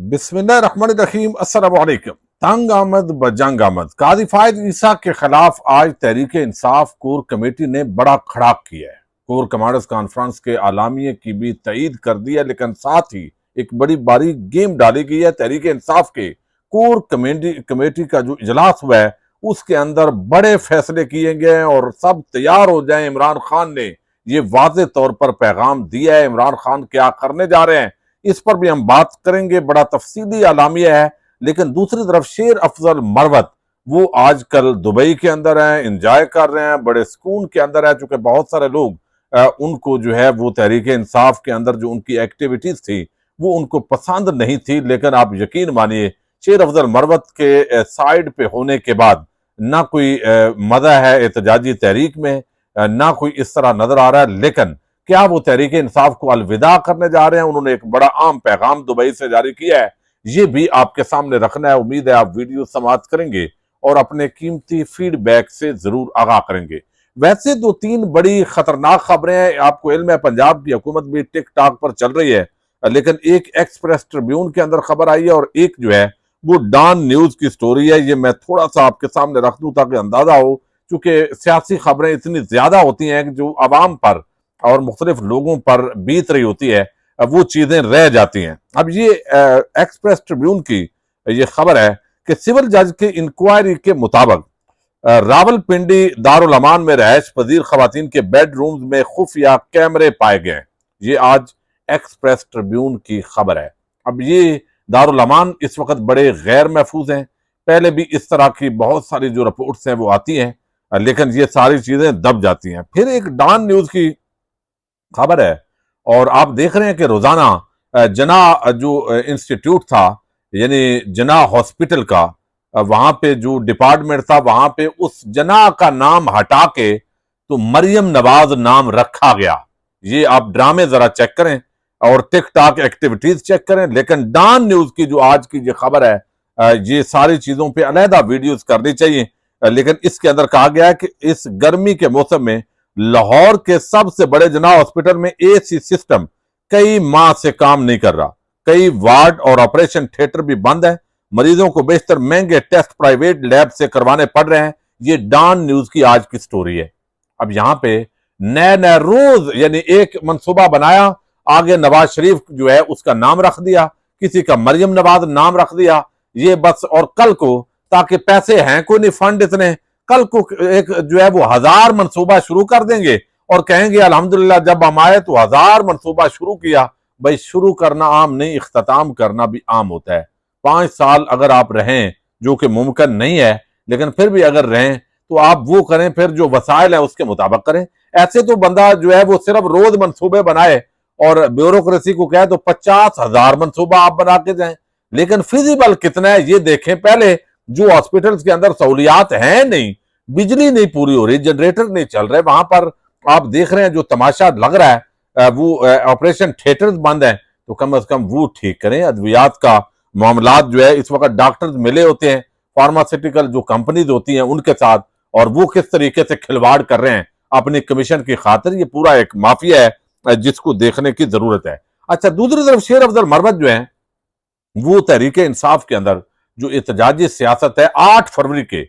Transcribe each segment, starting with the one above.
बिस्मिल्लाहिर्रहमानिर्रहीम। अस्सलाम वालेकुम। तंग आमद बजंग आमद, काजी फायद ईसा के खिलाफ आज तहरीक इंसाफ कोर कमेटी ने बड़ा खड़ाक किया है। कोर कमांडर्स कॉन्फ्रेंस के आलामिये की भी तईद कर दी है, लेकिन साथ ही एक बड़ी बारीक गेम डाली गई है। तहरीक इंसाफ के कोर कमेटी का जो इजलास हुआ है उसके अंदर बड़े फैसले किए गए हैं और सब तैयार हो जाए। इमरान खान ने ये वाज़े तौर पर पैगाम दिया है। इमरान खान क्या करने जा रहे हैं इस पर भी हम बात करेंगे, बड़ा तफसीली आलामिया है। लेकिन दूसरी तरफ शेर अफजल मरवत वो आजकल दुबई के अंदर हैं, इंजॉय कर रहे हैं, बड़े सुकून के अंदर है। चूंकि बहुत सारे लोग उनको जो है वो तहरीक इंसाफ के अंदर जो उनकी एक्टिविटीज थी वो उनको पसंद नहीं थी। लेकिन आप यकीन मानिए शेर अफजल मरवत के साइड पे होने के बाद ना कोई मजा है एहतजाजी तहरीक में, ना कोई इस तरह नजर आ रहा है। लेकिन क्या वो तहरीक इंसाफ को अलविदा करने जा रहे हैं? उन्होंने एक बड़ा आम पैगाम दुबई से जारी किया है, ये भी आपके सामने रखना है। उम्मीद है आप वीडियो समाप्त करेंगे और अपने कीमती फीडबैक से जरूर आगाह करेंगे। वैसे दो तीन बड़ी खतरनाक खबरें हैं। आपको इल्म है पंजाब की हुकूमत भी टिक टाक पर चल रही है, लेकिन एक एक्सप्रेस ट्रिब्यून के अंदर खबर आई है और एक जो है वो डॉन न्यूज की स्टोरी है। ये मैं थोड़ा सा आपके सामने रख दूं ताकि अंदाजा हो, क्योंकि सियासी खबरें इतनी ज्यादा होती हैं कि जो आवाम पर और मुख्तलिफ लोगों पर बीत रही होती है वो चीजें रह जाती हैं। अब ये एक्सप्रेस ट्रिब्यून की ये खबर है कि सिविल जज की इंक्वायरी के मुताबिक रावलपिंडी दारुल अमान में रहायश पजीर खवातीन के बेडरूम्स में खुफिया कैमरे पाए गए। ये आज एक्सप्रेस ट्रिब्यून की खबर है। अब ये दारुल अमान इस वक्त बड़े गैर महफूज हैं। पहले भी इस तरह की बहुत सारी जो रिपोर्ट्स हैं वो आती हैं, लेकिन ये सारी चीजें दब जाती हैं। फिर एक डॉन न्यूज की खबर है और आप देख रहे हैं कि रोजाना जना जो इंस्टीट्यूट था यानी जना हॉस्पिटल का, वहां पे जो डिपार्टमेंट था वहां पे उस जना का नाम हटा के तो मरियम नवाज नाम रखा गया। ये आप ड्रामे जरा चेक करें और टिकटॉक एक्टिविटीज चेक करें। लेकिन डॉन न्यूज की जो आज की ये खबर है, ये सारी चीजों पे अलहदा वीडियोस करनी चाहिए। लेकिन इसके अंदर कहा गया है कि इस गर्मी के मौसम में लाहौर के सबसे बड़े जना हॉस्पिटल में एसी सिस्टम कई माह से काम नहीं कर रहा। कई वार्ड और ऑपरेशन थिएटर भी बंद है। मरीजों को बेशतर महंगे टेस्ट प्राइवेट लैब से करवाने पड़ रहे हैं। ये डॉन न्यूज की आज की स्टोरी है। अब यहां पे नए नए रोज यानी एक मनसूबा बनाया, आगे नवाज शरीफ जो है उसका नाम रख दिया, किसी का मरियम नवाज नाम रख दिया। ये बस, और कल को ताकि पैसे हैं कोई नहीं, फंड इतने, कल को एक जो है वो 1000 मनसूबा शुरू कर देंगे और कहेंगे अल्हम्दुलिल्लाह जब हम आए तो 1000 मनसूबा शुरू किया। भाई शुरू करना आम नहीं, इख्तिताम करना भी आम होता है। 5 साल अगर आप रहें, जो कि मुमकिन नहीं है, लेकिन फिर भी अगर रहें तो आप वो करें, फिर जो वसाइल है उसके मुताबिक करें। ऐसे तो बंदा जो है वो सिर्फ रोज मनसूबे बनाए और ब्यूरोक्रेसी को कहे तो 50,000 मनसूबा आप बना के जाए, लेकिन फिजिबल कितना है ये देखें पहले। जो हॉस्पिटल्स के अंदर सहूलियात हैं नहीं, बिजली नहीं पूरी हो रही, जनरेटर नहीं चल रहे, वहां पर आप देख रहे हैं जो तमाशा लग रहा है, वो ऑपरेशन थिएटर्स बंद हैं, तो कम से कम वो ठीक करें। अद्वियात का मामलात जो है इस वक्त डॉक्टर्स मिले होते हैं फार्मास्यूटिकल जो कंपनीज होती हैं उनके साथ, और वो किस तरीके से खिलवाड़ कर रहे हैं अपनी कमीशन की खातिर। ये पूरा एक माफिया है जिसको देखने की जरूरत है। अच्छा, दूसरी तरफ शेर अफजल मरवत जो है वो तहरीक इंसाफ के अंदर जो एहतजाजी सियासत है, 8 फरवरी के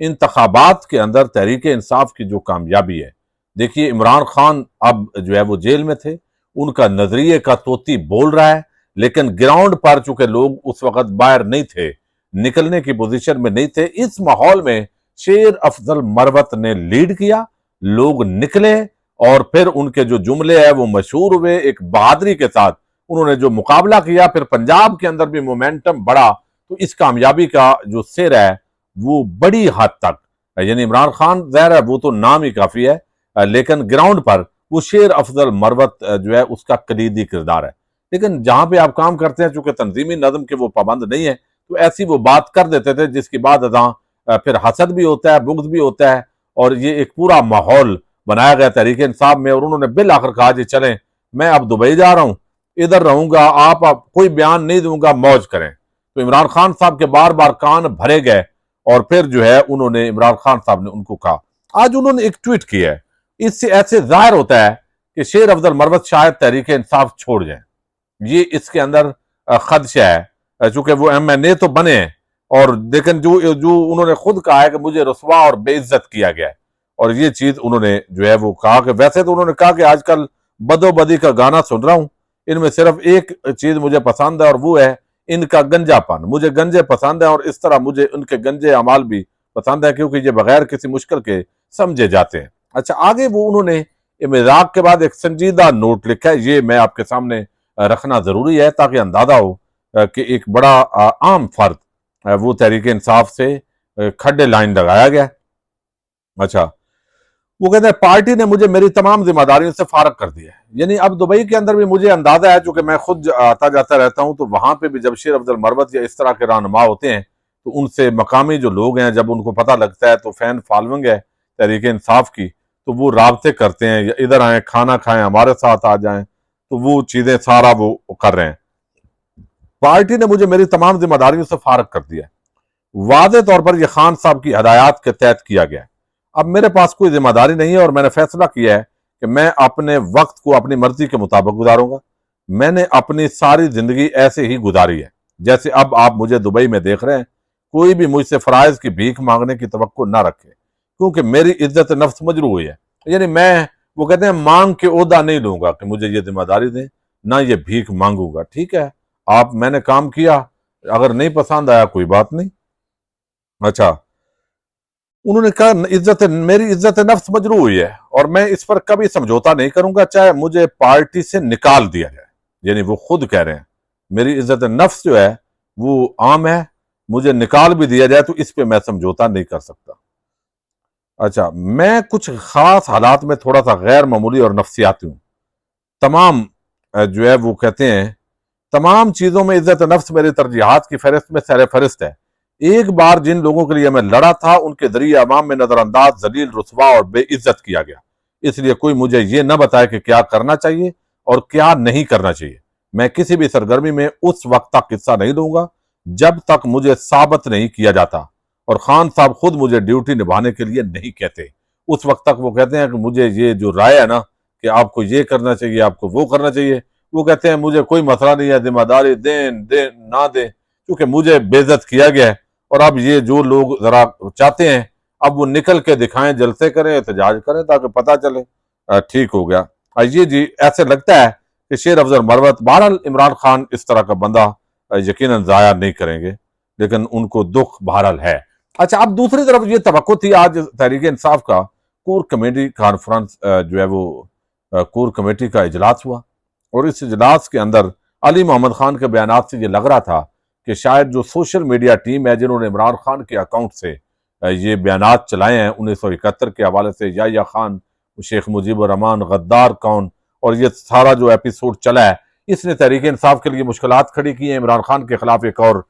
इंतखाबात के अंदर तहरीक इंसाफ की जो कामयाबी है, देखिए इमरान खान अब जो है वो जेल में थे, उनका नजरिए का तोती बोल रहा है, लेकिन ग्राउंड पर चूंकि लोग उस वक्त बाहर नहीं थे, निकलने की पोजीशन में नहीं थे, इस माहौल में शेर अफजल मरवत ने लीड किया, लोग निकले और फिर उनके जो जुमले हैं वो मशहूर हुए। एक बहादुरी के साथ उन्होंने जो मुकाबला किया, फिर पंजाब के अंदर भी मोमेंटम बढ़ा। तो इस कामयाबी का जो सिर है वो बड़ी हद तक, यानी इमरान खान ज़ाहिर है वो तो नाम ही काफी है, लेकिन ग्राउंड पर वो शेर अफजल मरवत जो है उसका कलीदी किरदार है। लेकिन जहां पे आप काम करते हैं, चूंकि तंजीमी नज़म के वो पाबंद नहीं है, तो ऐसी वो बात कर देते थे जिसकी बाद फिर हसद भी होता है, बुग़्ज़ भी होता है, और ये एक पूरा माहौल बनाया गया तहरीक इंसाफ में। और उन्होंने बिल आखिर कहा जी चलें, मैं अब दुबई जा रहा हूं, इधर रहूंगा, आप कोई बयान नहीं दूंगा, मौज करें। तो इमरान खान साहब के बार बार कान भरे गए और फिर जो है उन्होंने, इमरान खान साहब ने उनको कहा, आज उन्होंने एक ट्वीट किया है, इससे ऐसे जाहिर होता है कि शेर अफजल मरवत शायद तहरीक इंसाफ छोड़ जाए। ये इसके अंदर खदशा है। चूंकि वो MNA तो बने हैं, और लेकिन जो जो उन्होंने खुद कहा है कि मुझे रुसवा और बेइज्जत किया गया है, और ये चीज उन्होंने जो है वो कहा कि वैसे तो उन्होंने कहा कि आजकल बदोबदी का गाना सुन रहा हूं, इनमें सिर्फ एक चीज मुझे पसंद है और वो है इनका गंजापन। मुझे गंजे पसंद है और इस तरह मुझे उनके गंजे अमाल भी पसंद है, क्योंकि ये बगैर किसी मुश्किल के समझे जाते हैं। अच्छा, आगे वो उन्होंने मजाक के बाद एक संजीदा नोट लिखा है, ये मैं आपके सामने रखना जरूरी है ताकि अंदाजा हो कि एक बड़ा आम फर्द वो तहरीक इंसाफ से खड्डे लाइन लगाया गया। अच्छा, वो कहते हैं पार्टी ने मुझे मेरी तमाम जिम्मेदारियों से फारग कर दिया है। यानी अब दुबई के अंदर भी मुझे अंदाजा है, चूंकि मैं खुद आता जाता रहता हूं, तो वहां पे भी जब शेर अफजल मरवत या इस तरह के रहनुमा होते हैं तो उनसे मकामी जो लोग हैं, जब उनको पता लगता है तो फैन फॉलोइंग है तहरीक इंसाफ की, तो वो राब्ते करते हैं, या इधर आए खाना खाएं हमारे साथ आ जाएं, तो वो चीजें सारा वो कर रहे हैं। पार्टी ने मुझे मेरी तमाम जिम्मेदारियों से फारग कर दिया है। वादे तौर पर यह खान साहब की हदायत के तहत किया गया है। अब मेरे पास कोई जिम्मेदारी नहीं है और मैंने फैसला किया है कि मैं अपने वक्त को अपनी मर्जी के मुताबिक गुजारूंगा। मैंने अपनी सारी जिंदगी ऐसे ही गुजारी है जैसे अब आप मुझे दुबई में देख रहे हैं। कोई भी मुझसे फराइज की भीख मांगने की तवक्को ना रखे, क्योंकि मेरी इज्जत नफ्स मजरू हुई है। यानी मैं, वो कहते हैं, मांग के ओहदा नहीं लूंगा कि मुझे ये जिम्मेदारी दें, ना ये भीख मांगूंगा। ठीक है, आप, मैंने काम किया, अगर नहीं पसंद आया कोई बात नहीं। अच्छा, उन्होंने कहा इज्जत, मेरी इज्जत नफ्स मजरू हुई है और मैं इस पर कभी समझौता नहीं करूंगा, चाहे मुझे पार्टी से निकाल दिया जाए। यानी वो खुद कह रहे हैं मेरी इज्जत नफ्स जो है वो आम है, मुझे निकाल भी दिया जाए तो इस पे मैं समझौता नहीं कर सकता। अच्छा, मैं कुछ खास हालात में थोड़ा सा गैर मामूली और नफ्सियाती हूँ। तमाम जो है वो कहते हैं तमाम चीजों में इज्जत नफ्स मेरी तरजीहात की फहरिस्त में सर फहरिस्त है। एक बार जिन लोगों के लिए मैं लड़ा था उनके जरिए अवाम में नजरअंदाज, जलील, रुसवा और बेइज्जत किया गया। इसलिए कोई मुझे ये न बताए कि क्या करना चाहिए और क्या नहीं करना चाहिए। मैं किसी भी सरगर्मी में उस वक्त तक हिस्सा नहीं लूंगा जब तक मुझे साबित नहीं किया जाता, और खान साहब खुद मुझे ड्यूटी निभाने के लिए नहीं कहते। उस वक्त तक वो कहते हैं कि मुझे ये जो राय है ना कि आपको ये करना चाहिए, आपको वो करना चाहिए, वो कहते हैं मुझे कोई मसला नहीं है, जिम्मेदारी दें दें ना दें, क्योंकि मुझे बेइज्जत किया गया है। और अब ये जो लोग जरा चाहते हैं अब वो निकल के दिखाएं, जलसे करें, एहतजाज करें ताकि पता चले ठीक हो गया। ये जी ऐसे लगता है कि शेर अफजल मरवत, बहरहाल इमरान खान इस तरह का बंदा यकीनन जाया नहीं करेंगे, लेकिन उनको दुख बहरहाल है। अच्छा, अब दूसरी तरफ ये तवक्को थी, आज तहरीक इंसाफ का कोर कमेटी कॉन्फ्रेंस जो है वो कोर कमेटी का इजलास हुआ, और इस इजलास के अंदर अली मोहम्मद खान के बयान से ये लग रहा था कि शायद जो सोशल मीडिया टीम है जिन्होंने इमरान खान के अकाउंट से ये बयान चलाए हैं 1971 के हवाले से, या खान, शेख मुजीबुर रहमान, गद्दार कौन, और ये सारा जो एपिसोड चला है, इसने तहरीक इंसाफ के लिए मुश्किलात खड़ी की हैं। इमरान खान के खिलाफ एक और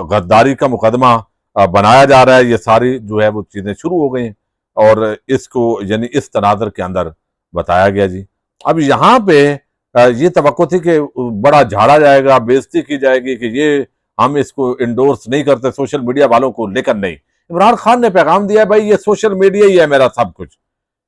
गद्दारी का मुकदमा बनाया जा रहा है। ये सारी जो है वो चीजें शुरू हो गई हैं और इसको यानी इस तनाजर के अंदर बताया गया जी। अब यहाँ पे ये तवक्को थी कि बड़ा झाड़ा जाएगा, बेइज्जती की जाएगी कि ये हम इसको इंडोर्स नहीं करते सोशल मीडिया वालों को, लेकर नहीं। इमरान खान ने पैगाम दिया, भाई ये सोशल मीडिया ही है मेरा सब कुछ।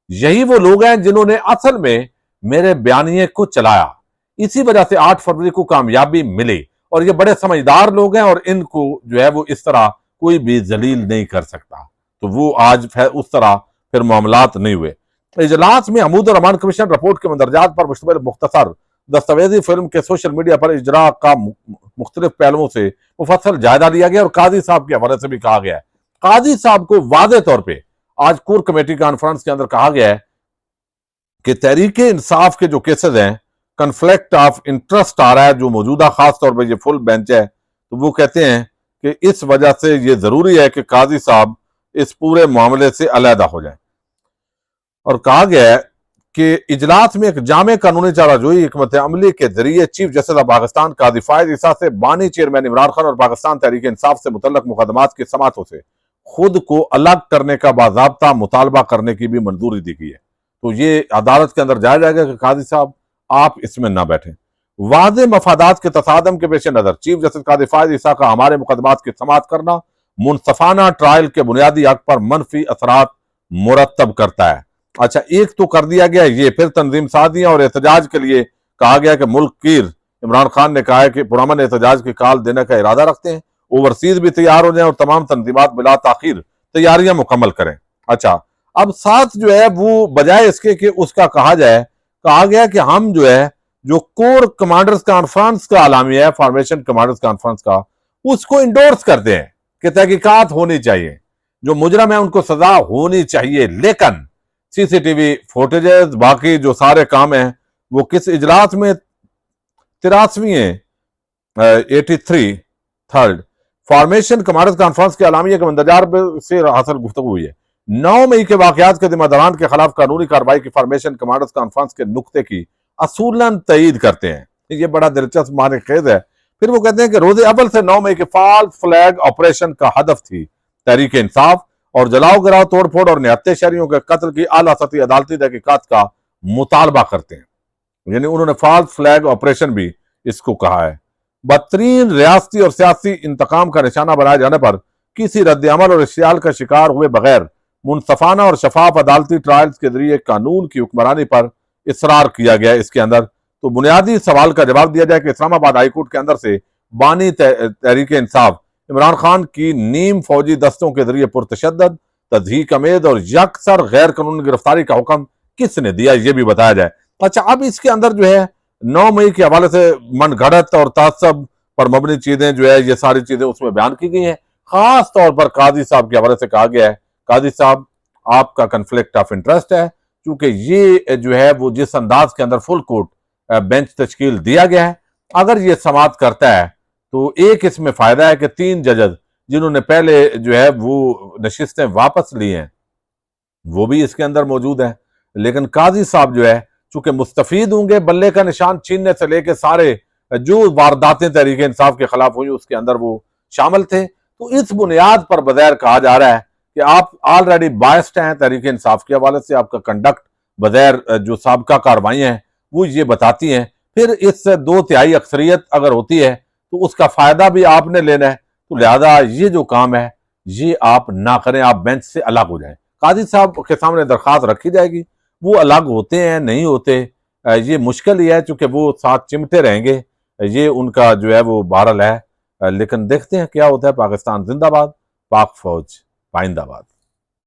यही वो लोग हैं जिन्होंने असल में मेरे बयानिए को चलाया, इसी वजह से 8 फरवरी को कामयाबी मिली, और ये बड़े समझदार लोग हैं और इनको जो है वो इस तरह कोई भी जलील नहीं कर सकता। तो वो आज उस तरह फिर मामलात नहीं हुए। इजलास में हमूद रहमान कमीशन रिपोर्ट के मंदरजात पर मुश्तमिल मुख्तसर दस्तावेजी फिल्म के सोशल मीडिया पर इजरा का मुख्तलिफ पहलुओं से मुफस्सल जायजा लिया गया और काजी साहब के हवाले से भी कहा गया है। काजी साहब को वादे तौर पर आज कोर कमेटी कॉन्फ्रेंस के अंदर कहा गया है कि तहरीक इंसाफ के जो केसेस हैं, कन्फ्लिक्ट ऑफ इंटरेस्ट आ रहा है जो मौजूदा, खास तौर पर ये फुल बेंच है, तो वो कहते हैं कि इस वजह से ये जरूरी है कि काजी साहब इस पूरे मामले से अलहदा हो जाए। और कहा गया है कि इजलास में एक जामे कानूनी चाराजोई हिकमत अमली के जरिए चीफ जस्टिस ऑफ पाकिस्तान काजी फायद ईसा से बानी चेयरमैन इमरान खान और पाकिस्तान तहरीक इंसाफ से मुतल्लक मुकदमात की समातों से खुद को अलग करने का बाज़ाब्ता मुतालबा करने की भी मंजूरी दी गई है। तो ये अदालत के अंदर जाया जाएगा कि काजी साहब आप इसमें ना बैठे। वादे मफादात के तसादम के पेश नजर चीफ जस्टिस काजी फायद ईसा का हमारे मुकदमात की समात करना मुनसफाना ट्रायल के बुनियादी हक पर मनफी असरात मुरतब करता है। अच्छा, एक तो कर दिया गया ये, फिर तंजीम साजियां और एहतजाज के लिए कहा गया कि मुल्क कीर इमरान खान ने कहा है कि पुरअमन एहतजाज की कॉल देने का इरादा रखते हैं, ओवरसीज भी तैयार हो जाएं और तमाम तंजीमात बिला ताखीर तैयारियां मुकम्मल करें। अच्छा, अब साथ जो है वो बजाय इसके कि उसका कहा गया कि हम जो है जो कोर कमांडर्स कॉन्फ्रेंस का आलामिया है, फॉर्मेशन कमांडर्स कॉन्फ्रेंस का, उसको इंडोर्स करते हैं कि तहकीकात होनी चाहिए, जो मुजरम है उनको सजा होनी चाहिए, लेकिन सीसीटीवी फुटेजेस बाकी जो सारे काम है वो किस इजलास में 83 83 थर्ड फॉर्मेशन कमांडर्स कॉन्फ्रेंस के आलामिया के मंदरजार से हासिल गुफ्तगू हुई है। 9 मई के वाकयात के जिम्मेदारान के खिलाफ कानूनी कार्रवाई की फॉर्मेशन कमांडर्स कॉन्फ्रेंस के नुक्ते की असूलन तईद करते हैं। ये बड़ा दिलचस्प माने खेज है। फिर वो कहते हैं कि रोजे अव्वल से 9 मई के फॉल्स फ्लैग ऑपरेशन का हदफ थी तहरीक इंसाफ और जलाओ गिराओ तोड़फोड़ और निहत्ते शहरियों के कत्ल की आला सतही अदालती तहकीकात का मुतालबा करते हैं। यानी उन्होंने फॉल्स फ्लैग ऑपरेशन भी इसको कहा है। बदतरीन रियासती और सियासी इंतकाम का निशाना बनाए जाने पर किसी रद्द-ए-अमल और इश्तियाल का शिकार हुए बगैर मुनसफाना और शफाफ अदालती ट्रायल्स के जरिए कानून की हुक्मरानी पर इसरार किया गया। इसके अंदर तो बुनियादी सवाल का जवाब दिया जाए कि इस्लामाबाद हाईकोर्ट के अंदर से बानी तहरीक इंसाफ इमरान खान की नीम फौजी दस्तों के जरिए पुरतशद्दद, तज़हीक अमेद और यकसर गैर कानूनी गिरफ्तारी का हुक्म किसने दिया, ये भी बताया जाए। अच्छा, अब इसके अंदर जो है 9 मई के हवाले से मनगढ़ंत और तासब पर मबनी चीजें जो है ये सारी चीजें उसमें बयान की गई हैं। खास तौर पर काजी साहब के हवाले से कहा गया है, काजी साहब आपका कन्फ्लिक्ट ऑफ इंटरेस्ट है, क्योंकि ये जो है वो जिस अंदाज के अंदर फुल कोर्ट बेंच तश्कील दिया गया है, अगर ये समाप्त करता है तो एक इसमें फायदा है कि 3 जजेस जिन्होंने पहले जो है वो नशिस्तें वापस ली हैं वो भी इसके अंदर मौजूद है। लेकिन काजी साहब जो है चूंकि मुस्तफीद होंगे, बल्ले का निशान छीनने से लेकर सारे जो वारदातें तहरीक इंसाफ के खिलाफ हुई उसके अंदर वो शामिल थे। तो इस बुनियाद पर बगैर कहा जा रहा है कि आप ऑलरेडी बायस्ड हैं तहरीक इंसाफ के हवाले से, आपका कंडक्ट बगैर जो साबका कार्रवाई हैं वो ये बताती हैं। फिर इस 2/3 अक्सरियत अगर होती है तो उसका फायदा भी आपने लेना है, तो लिहाजा ये जो काम है ये आप ना करें, आप बेंच से अलग हो जाएं। काजी साहब के सामने दरखास्त रखी जाएगी, वो अलग होते हैं नहीं होते ये मुश्किल ही है, चूंकि वो साथ चिमटे रहेंगे, ये उनका जो है वो बहरहाल है। लेकिन देखते हैं क्या होता है। पाकिस्तान जिंदाबाद, पाक फौज पाइंदाबाद।